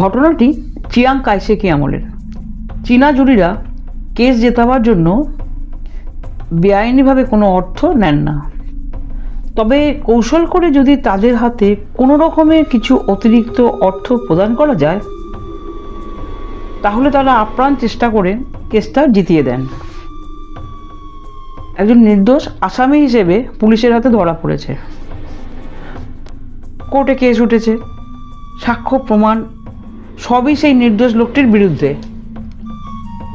ঘটনাটি চিয়াং কাইশেকি আমলের। চীনা জুরিরা কেস জেতাবার জন্য বেআইনিভাবে কোনো অর্থ নেন না, তবে কৌশল করে যদি তাদের হাতে কোনো রকমের কিছু অতিরিক্ত অর্থ প্রদান করা যায় তাহলে তারা আপ্রাণ চেষ্টা করে কেসটা জিতিয়ে দেন। একজন নির্দোষ আসামি হিসেবে পুলিশের হাতে ধরা পড়েছে, কোর্টে কেস উঠেছে, সাক্ষ্য প্রমাণ সবই সেই নির্দোষ লোকটির বিরুদ্ধে।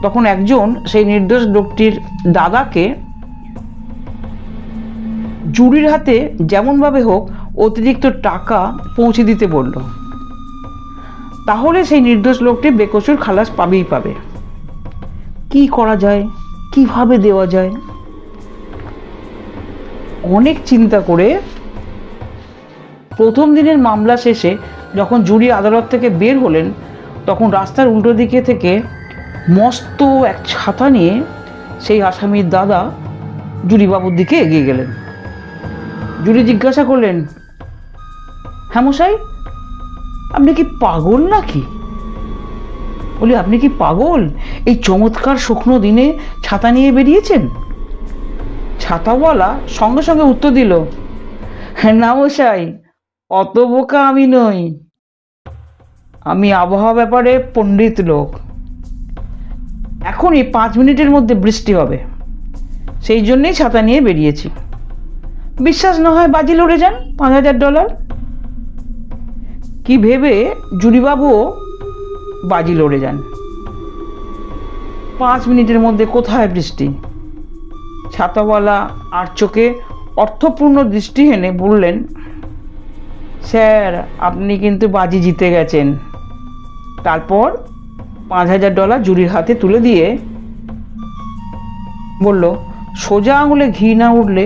তখন একজন সেই নির্দোষ লোকটির দাদাকে জুরির হাতে যেমনভাবে হোক অতিরিক্ত টাকা পৌঁছে দিতে বলল, তাহলে সেই নির্দোষ লোকটি বেকসুর খালাস পাবেই পাবে। কি করা যায়, কিভাবে দেওয়া যায়, অনেক চিন্তা করে প্রথম দিনের মামলা শেষে যখন জুরি আদালত থেকে বের হলেন তখন রাস্তার উল্টো দিকে থেকে মস্ত এক ছাতা নিয়ে সেই আসামির দাদা জুরিবাবুর দিকে এগিয়ে গেলেন। জুরি জিজ্ঞাসা করলেন, হ্যাঁ মশাই, আপনি কি পাগল নাকি? বলি, আপনি কি পাগল? এই চমৎকার শুকনো দিনে ছাতা নিয়ে বেরিয়েছেন? ছাতাওয়ালা সঙ্গে সঙ্গে উত্তর দিল, না মশাই, অত বোকা আমি নই, আমি আবহাওয়া ব্যাপারে পণ্ডিত লোক। এখনই 5 মিনিটের মধ্যে বৃষ্টি হবে, সেই জন্যেই ছাতা নিয়ে বেরিয়েছি। বিশ্বাস না হয় বাজি লড়ে যান $5000। কি ভেবে জুরিবাবুও বাজি লড়ে যান। 5 মিনিটের মধ্যে কোথায় বৃষ্টি? ছাতাওয়ালা আর চোখে অর্থপূর্ণ দৃষ্টি এনে বললেন, স্যার, আপনি কিন্তু বাজি জিতে গেছেন। তারপর $5000 জুরির হাতে তুলে দিয়ে বলল, সোজা আঙুলে ঘি না উঠলে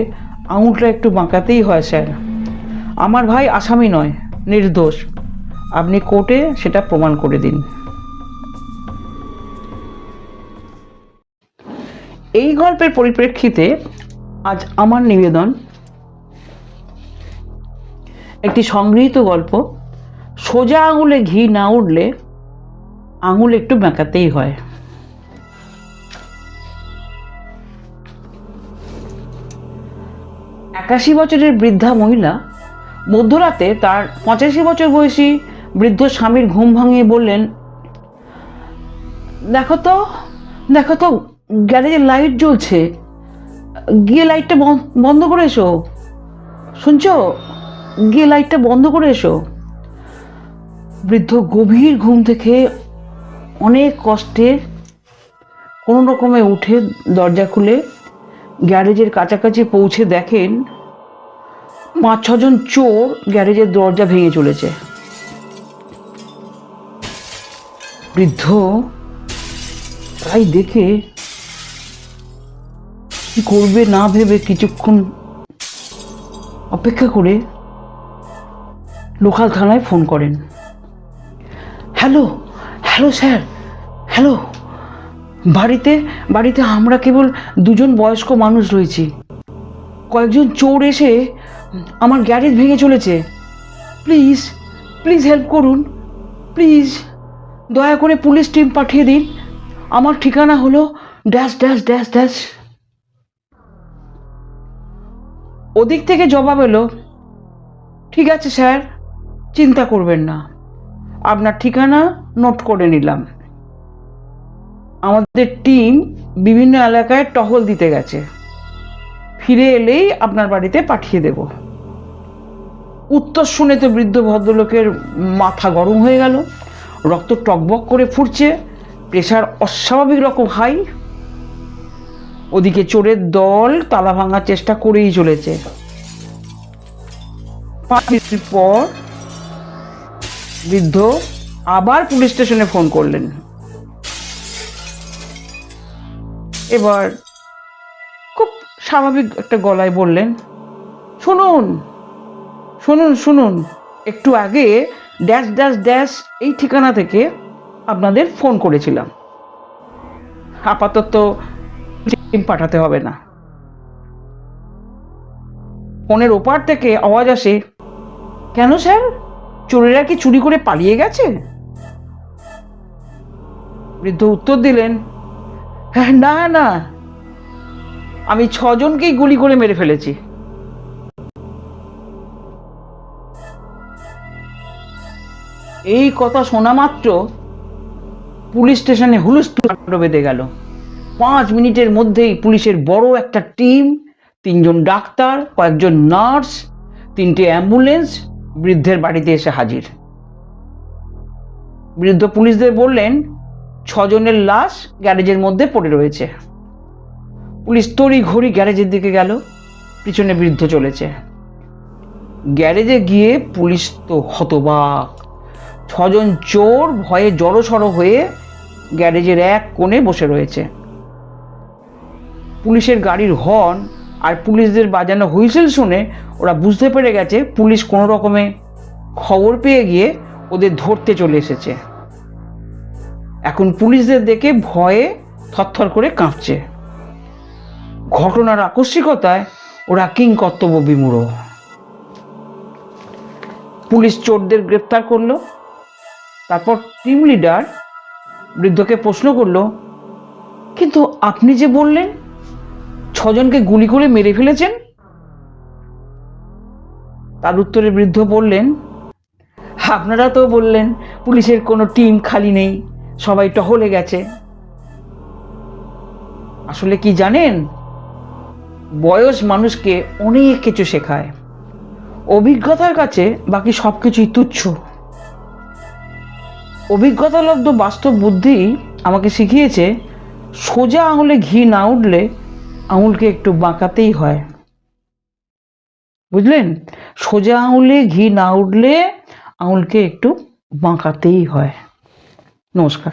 আঙুলটা একটু বাঁকাতেই হয় স্যার। আমার ভাই আসামি নয়, নির্দোষ। আপনি কোর্টে সেটা প্রমাণ করে দিন। এই গল্পের পরিপ্রেক্ষিতে আজ আমার নিবেদন একটি সংগৃহীত গল্প, সোজা আঙুলে ঘি না উঠলে আঙুল একটু বাঁকাতেই হয়। 81 বছরের বৃদ্ধা মহিলা মধ্যরাতে তার 85 বছর বয়সী বৃদ্ধ স্বামীর ঘুম ভাঙিয়ে বললেন, দেখো তো দেখো তো, গ্যারেজের লাইট জ্বলছে, গিয়ে লাইটটা বন্ধ করে এসো। শুনছো? গিয়ে লাইটটা বন্ধ করে এসো। বৃদ্ধ গভীর ঘুম থেকে অনেক কষ্টে কোনো রকমে উঠে দরজা খুলে গ্যারেজের কাছাকাছি পৌঁছে দেখেন 5-6 জন চোর গ্যারেজের দরজা ভেঙে চলেছে। বৃদ্ধ তাই দেখে কি করবে না ভেবে কিছুক্ষণ অপেক্ষা করে লোকাল থানায় ফোন করেন। হ্যালো হ্যালো স্যার, হ্যালো, বাড়িতে আমরা কেবল 2 জন বয়স্ক মানুষ রয়েছি। কয়েকজন চোর এসে আমার গ্যারেজ ভেঙে চলেছে। প্লিজ প্লিজ হেল্প করুন, প্লিজ দয়া করে পুলিশ টিম পাঠিয়ে দিন। আমার ঠিকানা হলো ড্যাশ ড্যাশ ড্যাশ ড্যাশ। ওদিক থেকে জবাব এলো, ঠিক আছে স্যার, চিন্তা করবেন না, আপনার ঠিকানা নোট করে নিলাম। আমাদের টিম বিভিন্ন এলাকায় টহল দিতে গেছে, ফিরে এলেই আপনার বাড়িতে পাঠিয়ে দেব। উত্তর শুনে তো বৃদ্ধ ভদ্রলোকের মাথা গরম হয়ে গেল, রক্ত টকবক করে ফুটছে, প্রেশার অস্বাভাবিক রকম হাই। ওদিকে চোরের দল তালা ভাঙার চেষ্টা করেই চলেছে। 5 মিনিট পর বৃদ্ধ আবার পুলিশ স্টেশনে ফোন করলেন। এবার খুব স্বাভাবিক একটা গলায় বললেন, শুনুন শুনুন শুনুন, একটু আগে ড্যাশ ড্যাশ ড্যাশ এই ঠিকানা থেকে আপনাদের ফোন করেছিলাম। আপাতত টিম পাঠাতে হবে না। ফোনের ওপার থেকে আওয়াজ আসে, কেন স্যার, চোরেরা কি চুরি করে পালিয়ে গেছে? বৃদ্ধ উত্তর দিলেন, হ্যাঁ, না না, আমি 6 জনকেই গুলি করে মেরে ফেলেছি। এই কথা শোনা মাত্র পুলিশ স্টেশনে হুলস্থুল বেঁধে গেল। 5 মিনিটের মধ্যেই পুলিশের বড় একটা টিম, 3 জন ডাক্তার, কয়েকজন নার্স, 3টে অ্যাম্বুলেন্স বৃদ্ধের বাড়িতে এসে হাজির। বৃদ্ধ পুলিশদের বললেন 6 জনের লাশ গ্যারেজের মধ্যে পড়ে রয়েছে। পুলিশ তড়ি ঘড়ি গ্যারেজের দিকে গেল, পিছনে বৃদ্ধ চলেছে। গ্যারেজে গিয়ে পুলিশ তো হতবাক। 6 জন চোর ভয়ে জড়সড় হয়ে গ্যারেজের এক কোণে বসে রয়েছে। পুলিশের গাড়ির হর্ন আর পুলিশদের বাজানো হুইসেল শুনে ওরা বুঝতে পেরে গেছে পুলিশ কোনো রকমে খবর পেয়ে গিয়ে ওদের ধরতে চলে এসেছে। এখন পুলিশদের দেখে ভয়ে থরথর করে কাঁপছে। ঘটনার আকস্মিকতায় ওরা কিংকর্তব্য বিমূঢ়। পুলিশ চোরদের গ্রেপ্তার করলো। তারপর টিম লিডার বৃদ্ধকে প্রশ্ন করলো, কিন্তু আপনি যে বললেন 6 জনকে গুলি করে মেরে ফেলেছেন? তার উত্তরে বৃদ্ধ বললেন, আপনারা তো বললেন পুলিশের কোনো টিম খালি নেই, সবাই টহলে গেছে। আসলে কি জানেন, বয়স মানুষকে অনেক কিছু শেখায়। অভিজ্ঞতার কাছে বাকি সব কিছুই তুচ্ছ। অভিজ্ঞতালব্ধ বাস্তব বুদ্ধি আমাকে শিখিয়েছে সোজা আঙুলে ঘি না উঠলে আঙুলকে একটু বাঁকাতেই হয়। বুঝলেন? সোজা আঙুলে ঘি না উঠলে আঙুলকে একটু বাঁকাতেই হয়। নমস্কার।